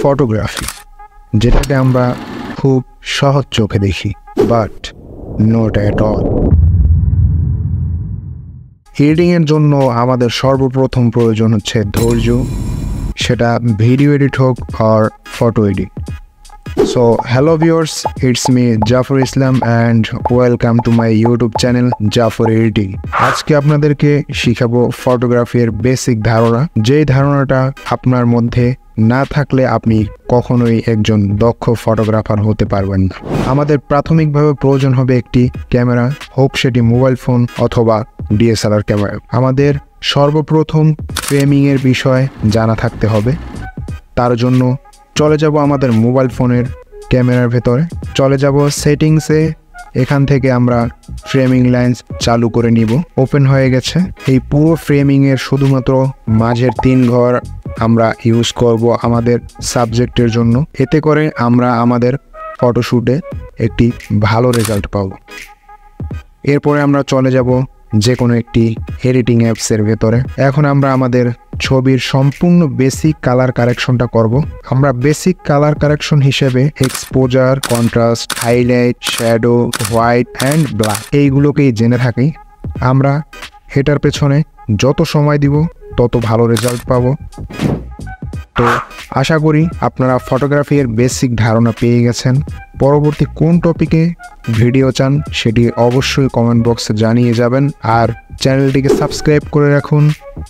Photography, যেটাকে আমরা খুব সহজ চোখে দেখি, বাট নট অ্যাট অল। এডিটিংয়ের জন্য আমাদের সর্বপ্রথম প্রয়োজন হচ্ছে ধৈর্য, সেটা ভিডিও এডিট হোক আর photo edit. So hello viewers, it's me Zafar Islam and welcome to my YouTube channel Zafar editing. আজকে আপনাদেরকে শিখাবো ফটোগ্রাফির বেসিক ধারণা, যেই ধারণাটা আপনার মধ্যে না থাকলে আপনি কখনোই একজন দক্ষ ফটোগ্রাফার হতে পারবেন না। আমাদের প্রাথমিকভাবে প্রয়োজন হবে একটি ক্যামেরা, হোক সেটি মোবাইল ফোন অথবা ডিএসএলআর ক্যামেরা। আমাদের সর্বপ্রথম ফ্রেমিংয়ের বিষয় জানা থাকতে হবে। তার জন্য চলে যাব আমাদের মোবাইল ফোনের ক্যামেরার ভেতরে, চলে যাব সেটিংসে। এখান থেকে আমরা ফ্রেমিং লাইন্স চালু করে নিব। ওপেন হয়ে গেছে। এই পুরো ফ্রেমিংয়ের শুধুমাত্র মাঝের 3 ঘর আমরা ইউজ করব আমাদের সাবজেক্টের জন্য। এতে করে আমরা আমাদের ফটোশ্যুটে একটি ভালো রেজাল্ট পাব। এরপরে আমরা চলে যাব যে কোনো একটি এডিটিং অ্যাপসের ভেতরে। এখন আমরা আমাদের ছবির সম্পূর্ণ বেসিক কালার কারেকশনটা করব। আমরা বেসিক কালার কারেকশন হিসেবে exposure, contrast, highlight, shadow, white and black এইগুলোকেই জেনে থাকি। আমরা এটার পেছনে যত সময় দিব তত ভালো রেজাল্ট পাবো। তো আশা করি আপনারা ফটোগ্রাফির বেসিক ধারণা পেয়ে গেছেন। পরবর্তী কোন টপিকে ভিডিও চান সেটি অবশ্যই কমেন্ট বক্সে জানিয়ে যাবেন। আর চ্যানেলটিকে সাবস্ক্রাইব করে রাখুন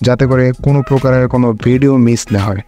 যাতে করে কোনো প্রকারের কোনো ভিডিও মিস না হয়।